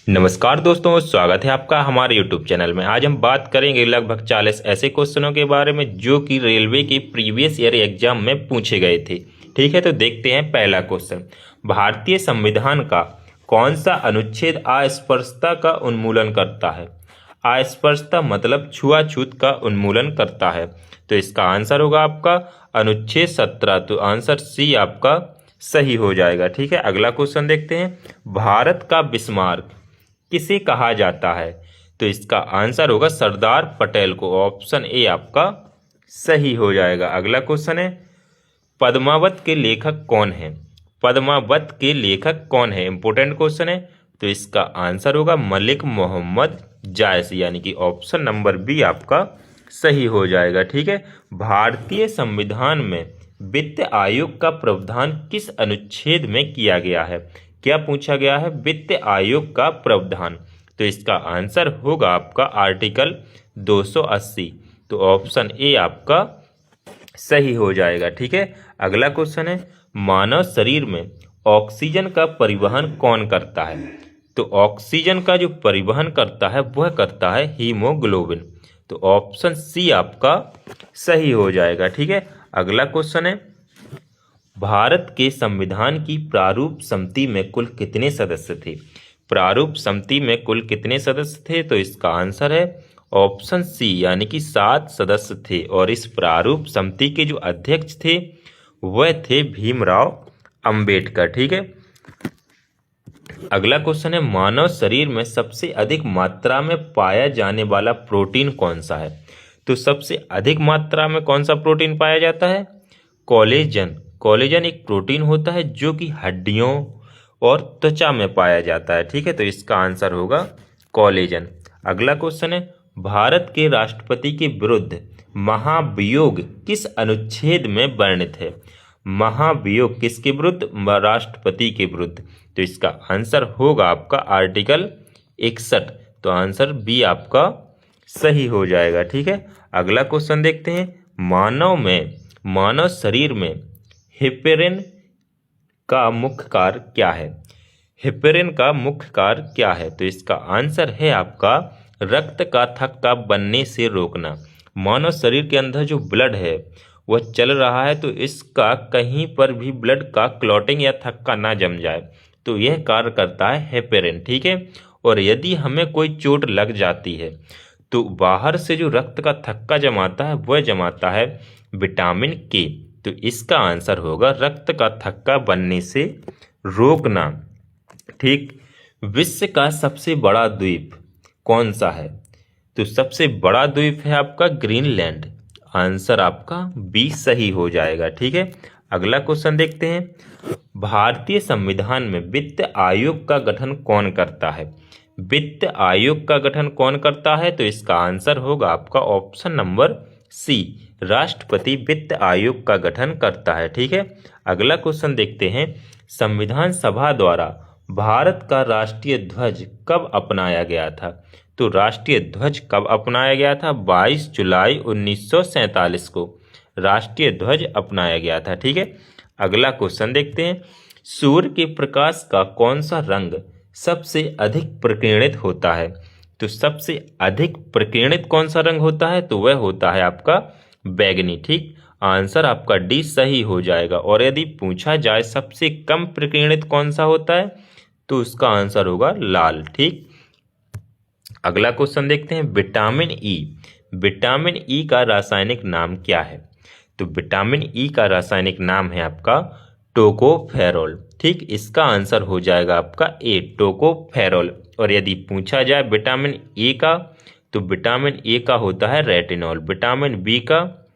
नमस्कार दोस्तों, स्वागत है आपका हमारे YouTube चैनल में। आज हम बात करेंगे लगभग 40 ऐसे क्वेश्चनों के बारे में जो कि रेलवे के प्रीवियस ईयर एग्जाम में पूछे गए थे। ठीक है, तो देखते हैं पहला क्वेश्चन। भारतीय संविधान का कौन सा अनुच्छेद अस्पृश्यता का उन्मूलन करता है? अस्पृश्यता मतलब छुआछूत का उन्मूलन करता है। तो इसका आंसर होगा आपका अनुच्छेद 17। तो आंसर सी आपका सही हो जाएगा। ठीक है, अगला क्वेश्चन देखते हैं। भारत का बिस्मार्क किसे कहा जाता है? तो इसका आंसर होगा सरदार पटेल को। ऑप्शन ए आपका सही हो जाएगा। अगला क्वेश्चन है, पद्मावत के लेखक कौन है? पद्मावत के लेखक कौन है? इंपॉर्टेंट क्वेश्चन है। तो इसका आंसर होगा मलिक मोहम्मद जायसी, यानी कि ऑप्शन नंबर बी आपका सही हो जाएगा। ठीक है, भारतीय संविधान में वित्त आयोग का प्रावधान किस अनुच्छेद में किया गया है? क्या पूछा गया है? वित्त आयोग का प्रावधान। तो इसका आंसर होगा आपका आर्टिकल 280। तो ऑप्शन ए आपका सही हो जाएगा। ठीक है, अगला क्वेश्चन है, मानव शरीर में ऑक्सीजन का परिवहन कौन करता है? तो ऑक्सीजन का जो परिवहन करता है वह करता है हीमोग्लोबिन। तो ऑप्शन सी आपका सही हो जाएगा। ठीक है, अगला क्वेश्चन है, भारत के संविधान की प्रारूप समिति में कुल कितने सदस्य थे? प्रारूप समिति में कुल कितने सदस्य थे? तो इसका आंसर है ऑप्शन सी, यानी कि 7 सदस्य थे। और इस प्रारूप समिति के जो अध्यक्ष थे वह थे भीमराव अंबेडकर। ठीक है, अगला क्वेश्चन है, मानव शरीर में सबसे अधिक मात्रा में पाया जाने वाला प्रोटीन कौन सा है? तो सबसे अधिक मात्रा में कौन सा प्रोटीन पाया जाता है? कोलेजन। कोलेजन एक प्रोटीन होता है जो कि हड्डियों और त्वचा में पाया जाता है। ठीक है, तो इसका आंसर होगा कोलेजन। अगला क्वेश्चन है, भारत के राष्ट्रपति के विरुद्ध महाभियोग किस अनुच्छेद में वर्णित है? महाभियोग किसके विरुद्ध? राष्ट्रपति के विरुद्ध। तो इसका आंसर होगा आपका आर्टिकल 61। तो आंसर बी आपका सही हो जाएगा। ठीक है, अगला क्वेश्चन देखते हैं, मानव शरीर में हेपेरिन का मुख्य कार्य क्या है? हेपेरिन का मुख्य कार्य क्या है? तो इसका आंसर है आपका रक्त का थक्का बनने से रोकना। मानव शरीर के अंदर जो ब्लड है वह चल रहा है, तो इसका कहीं पर भी ब्लड का क्लॉटिंग या थक्का ना जम जाए, तो यह कार्य करता है हेपेरिन। ठीक है, और यदि हमें कोई चोट लग जाती है तो बाहर से जो रक्त का थक्का जमाता है वह जमाता है विटामिन के। तो इसका आंसर होगा रक्त का थक्का बनने से रोकना। ठीक, विश्व का सबसे बड़ा द्वीप कौन सा है? तो सबसे बड़ा द्वीप है आपका ग्रीनलैंड। आंसर आपका बी सही हो जाएगा। ठीक है, अगला क्वेश्चन देखते हैं, भारतीय संविधान में वित्त आयोग का गठन कौन करता है? वित्त आयोग का गठन कौन करता है? तो इसका आंसर होगा आपका ऑप्शन नंबर सी, राष्ट्रपति वित्त आयोग का गठन करता है। ठीक है, अगला क्वेश्चन देखते हैं, संविधान सभा द्वारा भारत का राष्ट्रीय ध्वज कब अपनाया गया था? तो राष्ट्रीय ध्वज कब अपनाया गया था? 22 जुलाई 1947 को राष्ट्रीय ध्वज अपनाया गया था। ठीक है, अगला क्वेश्चन देखते हैं, सूर्य के प्रकाश का कौन सा रंग सबसे अधिक प्रकीर्णित होता है? तो सबसे अधिक प्रकीर्णित कौन सा रंग होता है? तो वह होता है आपका बैगनी। ठीक, आंसर आपका डी सही हो जाएगा। और यदि पूछा जाए सबसे कम प्रकीर्णित कौन सा होता है, तो उसका आंसर होगा लाल। ठीक, अगला क्वेश्चन देखते हैं, विटामिन ई। विटामिन ई का रासायनिक नाम क्या है? तो विटामिन ई का रासायनिक नाम है आपका टोकोफेरोल। ठीक, इसका आंसर हो जाएगा आपका ए, टोकोफेरोल। और यदि पूछा जाए विटामिन ए का, तो विटामिन ए का होता है रेटिनॉल। विटामिन बी का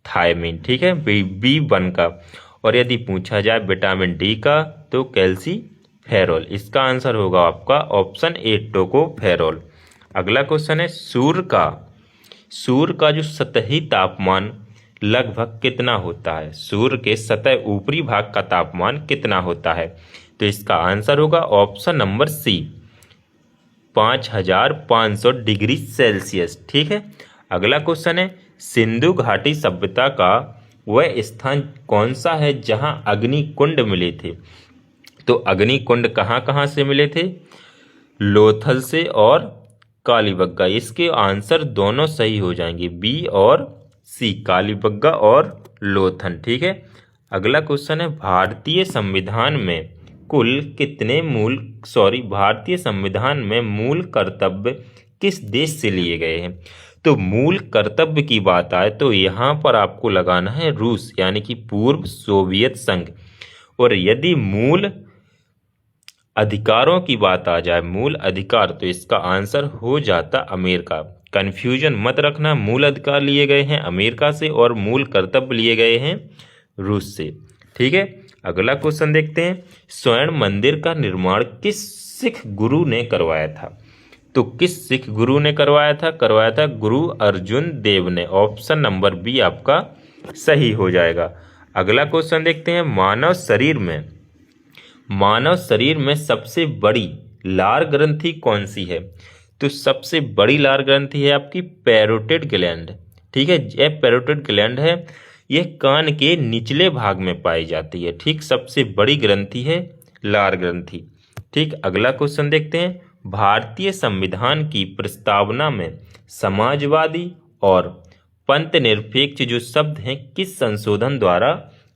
थायमिन। ठीक है, B1 का। और यदि पूछा जाए विटामिन डी का, तो कैल्सीफेरोल। इसका आंसर होगा आपका ऑप्शन ए, टोकोफेरोल। अगला क्वेश्चन है, सूर्य का जो सतही तापमान लगभग कितना होता है? सूर्य के सतह ऊपरी भाग का तापमान कितना होता है? तो इसका आंसर होगा option number C, 5500 degree Celsius. ठीक है, अगला क्वेश्चन है, सिंधु घाटी सभ्यता का वह स्थान कौन सा है जहां अग्निकुंड मिले थे? तो अग्निकुंड कहाँ कहाँ से मिले थे? लोथल से और कालीबग्गा। इसके आंसर दोनों सही हो जाएंगे, बी और सी, कालीबग्गा और लोथल। ठीक है, अगला क्वेश्चन है भारतीय संविधान में भारतीय संविधान में मूल कर्तव्य किस देश से लिए गए हैं। तो मूल कर्तव्य की बात आए तो यहाँ पर आपको लगाना है रूस, यानी कि पूर्व सोवियत संघ। और यदि मूल अधिकारों की बात आ जाए, मूल अधिकार, तो इसका आंसर हो जाता अमेरिका। कंफ्यूजन मत रखना, मूल अधिकार लिए गए हैं अमेरिका से और मूल कर्तव्य लिए गए हैं रूस से। ठीक है, अगला क्वेश्चन देखते हैं, स्वर्ण मंदिर का निर्माण किस सिख गुरु ने करवाया था। तो किस सिख गुरु ने करवाया था गुरु अर्जुन देव ने। ऑप्शन नंबर बी आपका सही हो जाएगा। अगला क्वेश्चन देखते हैं, मानव शरीर में सबसे बड़ी लार ग्रंथि कौन सी है। तो सबसे बड़ी लार ग्रंथि है आपकी पैरोटिड ग्लैंड। ठीक है, यह पैरोटिड ग्लैंड है, यह कान के निचले भाग में पाई जाती है। ठीक, सबसे बड़ी ग्रंथि है लार ग्रंथि। ठीक, अगला क्वेश्चन देखते हैं, भारतीय संविधान की प्रस्तावना में समाजवादी और पंथ निरपेक्ष जो शब्द हैं किस संशोधन द्वारा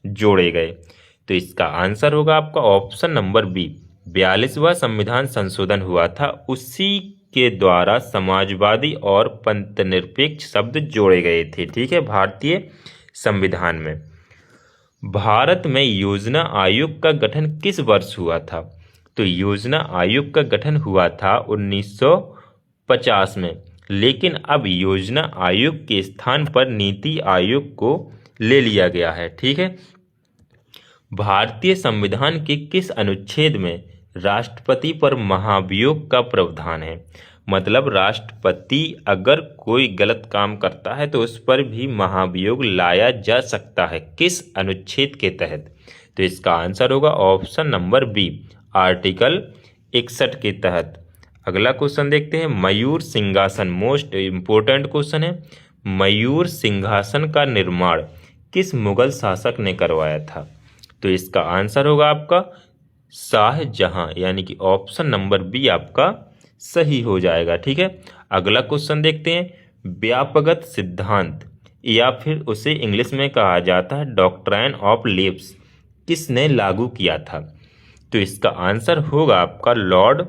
जोड़े गए। तो इसका आंसर होगा आपका ऑप्शन नंबर बी, 42वां संविधान संशोधन हुआ था, उसी के द्वारा समाजवादी और पंथ निरपेक्ष शब्द जोड़े गए थे। ठीक है, भारतीय संविधान में। भारत में योजना आयोग का गठन किस वर्ष हुआ था। तो योजना आयोग का गठन हुआ था 1950 में, लेकिन अब योजना आयोग के स्थान पर नीति आयोग को ले लिया गया है। ठीक है, भारतीय संविधान के किस अनुच्छेद में राष्ट्रपति पर महाभियोग का प्रावधान है। मतलब राष्ट्रपति अगर कोई गलत काम करता है तो उस पर भी महाभियोग लाया जा सकता है, किस अनुच्छेद के तहत। तो इसका आंसर होगा ऑप्शन नंबर बी, आर्टिकल 61 के तहत। अगला क्वेश्चन देखते हैं, मयूर सिंहासन, मोस्ट इंपोर्टेंट क्वेश्चन है, मयूर सिंहासन का निर्माण किस मुगल शासक ने करवाया था। तो इसका आंसर होगा आपका शाहजहां, यानी कि ऑप्शन नंबर बी आपका सही हो जाएगा। ठीक है, अगला क्वेश्चन देखते हैं, व्यापकगत सिद्धांत या फिर उसे इंग्लिश में कहा जाता है डॉक्ट्राइन ऑफ लीव्स किसने लागू किया था। तो इसका आंसर होगा आपका Lord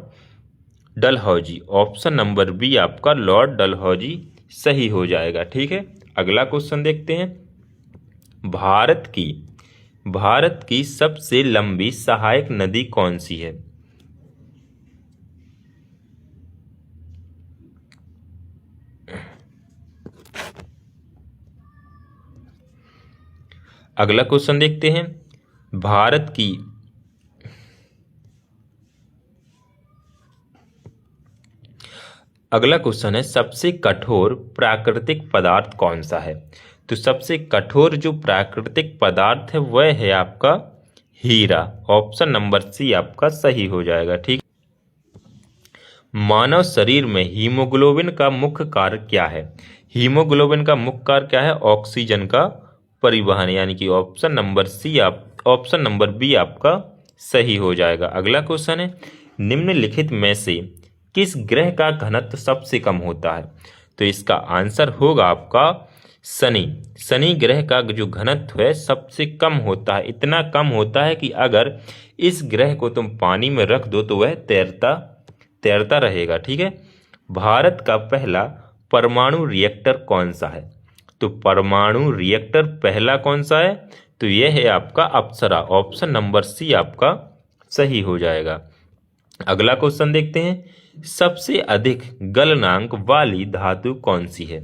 Dalhousie. Option number B आपका लॉर्ड डलहौजी सही हो जाएगा। ठीक है, अगला क्वेश्चन देखते हैं, भारत की सबसे लंबी सहायक नदी कौन सी है। अगला क्वेश्चन देखते हैं, अगला क्वेश्चन है, सबसे कठोर प्राकृतिक पदार्थ कौन सा है। तो सबसे कठोर जो प्राकृतिक पदार्थ है वह है आपका हीरा। ऑप्शन नंबर सी आपका सही हो जाएगा। ठीक, मानव शरीर में हीमोग्लोबिन का मुख्य कार्य क्या है। हीमोग्लोबिन का मुख्य कार्य क्या है, ऑक्सीजन का परिवहन, यानी कि ऑप्शन नंबर बी आपका सही हो जाएगा। अगला क्वेश्चन है, निम्नलिखित में से किस ग्रह का घनत्व सबसे कम होता है। तो इसका आंसर होगा आपका शनि ग्रह का जो घनत्व है सबसे कम होता है। इतना कम होता है कि अगर इस ग्रह को तुम पानी में रख दो तो वह तैरता रहेगा। ठीक है, भारत का पहला परमाणु रिएक्टर कौन सा है। तो परमाणु रिएक्टर पहला कौन सा है, तो यह है आपका अप्सरा। ऑप्शन नंबर सी आपका सही हो जाएगा। अगला क्वेश्चन देखते हैं, सबसे अधिक गलनांक वाली धातु कौन सी है।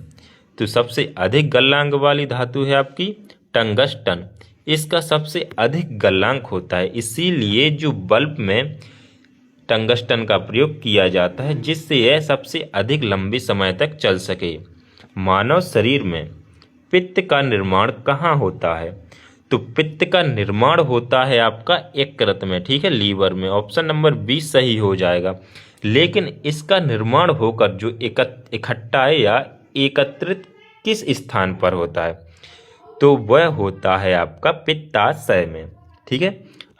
तो सबसे अधिक गलनांक वाली धातु है आपकी टंगस्टन। इसका सबसे अधिक गलनांक होता है, इसीलिए जो बल्ब में टंगस्टन का प्रयोग किया जाता है, जिससे यह सबसे अधिक लंबे समय तक चल सके। मानव शरीर में पित्त का निर्माण कहाँ होता है। तो पित्त का निर्माण होता है आपका यकृत में। ठीक है, लीवर में। ऑप्शन नंबर बी सही हो जाएगा। लेकिन इसका निर्माण होकर जो इकट्ठा है या एकत्रित किस स्थान पर होता है, तो वह होता है आपका पित्ताशय में। ठीक है,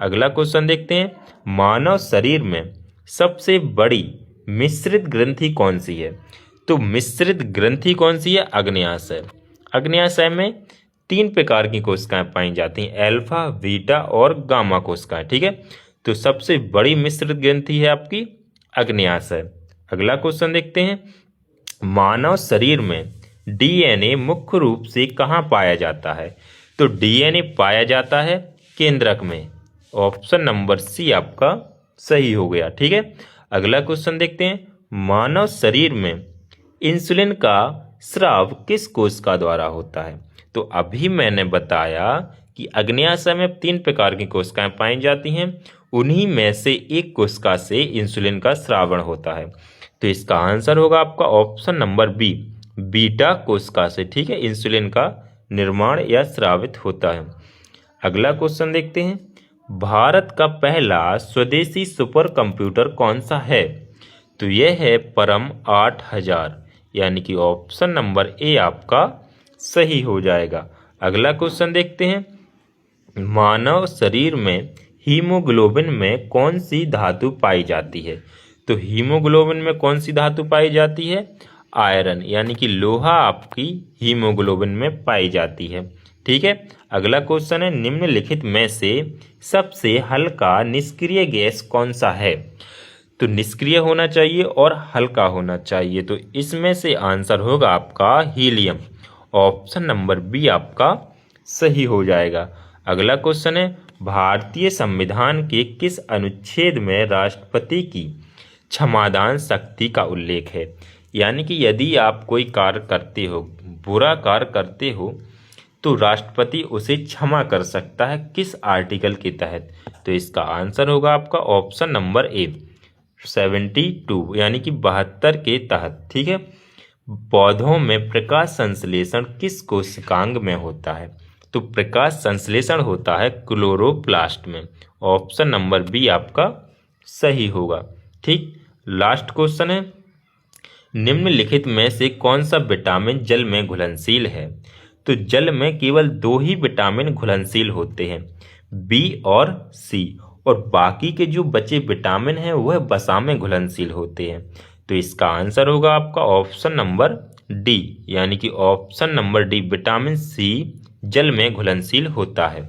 अगला क्वेश्चन देखते हैं, मानव शरीर में सबसे बड़ी मिश्रित ग्रंथि कौन सी है? तो मिश्रित ग्रंथि कौन सी है? अग्न्याशय। अग्न्याशय में 3 प्रकार की कोशिकाएं पाई जाती हैं, अल्फा, बीटा और गामा कोशिकाएं। ठीक है, तो सबसे बड़ी मिश्रित ग्रंथि है आपकी अग्न्याशय। अगला क्वेश्चन देखते हैं, मानव शरीर में डीएनए मुख्य रूप से कहाँ पाया जाता है? तो डीएनए पाया जाता है केंद्रक में। ऑप्शन नंबर सी आपका सही हो गया। ठीक है, अगला क्वेश्चन देखते हैं, मानव शरीर में इंसुलिन का स्राव किस कोशिका द्वारा होता है? तो अभी मैंने बताया कि अग्न्याशय में 3 प्रकार की कोशिकाएं पाई जाती हैं, उन्हीं में से एक कोशिका से इंसुलिन का स्रावण होता है। तो इसका आंसर होगा आपका ऑप्शन नंबर बी, बीटा कोशिका से। ठीक है, इंसुलिन का निर्माण या स्रावित होता है। अगला क्वेश्चन देखते हैं, भारत का पहला स्वदेशी सुपर कंप्यूटर कौन सा है? तो यह है परम 8000, यानी कि ऑप्शन नंबर ए आपका सही हो जाएगा। अगला क्वेश्चन देखते हैं, मानव शरीर में हीमोग्लोबिन में कौन सी धातु पाई जाती है? तो हीमोग्लोबिन में कौन सी धातु पाई जाती है? आयरन, यानी कि लोहा आपकी हीमोग्लोबिन में पाई जाती है। ठीक है, अगला क्वेश्चन है, निम्नलिखित में से सबसे हल्का निष्क्रिय गैस कौन सा है? तो निष्क्रिय होना चाहिए और हल्का होना चाहिए, तो इसमें से आंसर होगा आपका हीलियम। ऑप्शन नंबर बी आपका सही हो जाएगा। अगला क्वेश्चन है, भारतीय संविधान के किस अनुच्छेद में राष्ट्रपति की क्षमादान शक्ति का उल्लेख है? यानी कि यदि आप कोई कार्य करते हो, बुरा कार्य करते हो, तो राष्ट्रपति उसे क्षमा कर सकता है, किस आर्टिकल के तहत? तो इसका आंसर होगा आपका ऑप्शन नंबर ए 72, यानी कि 72 के तहत। ठीक है, पौधों में प्रकाश संश्लेषण किस कोशिकांग में होता है? तो प्रकाश संश्लेषण होता है क्लोरोप्लास्ट में। ऑप्शन नंबर बी आपका सही होगा। ठीक, लास्ट क्वेश्चन है, निम्नलिखित में से कौन सा विटामिन जल में घुलनशील है? तो जल में केवल 2 ही विटामिन घुलनशील होते हैं, बी और सी, और बाकी के जो बचे विटामिन हैं वह वसा में घुलनशील होते हैं। तो इसका आंसर होगा आपका ऑप्शन नंबर डी, यानी कि option number D, vitamin C जल में घुलनशील होता है।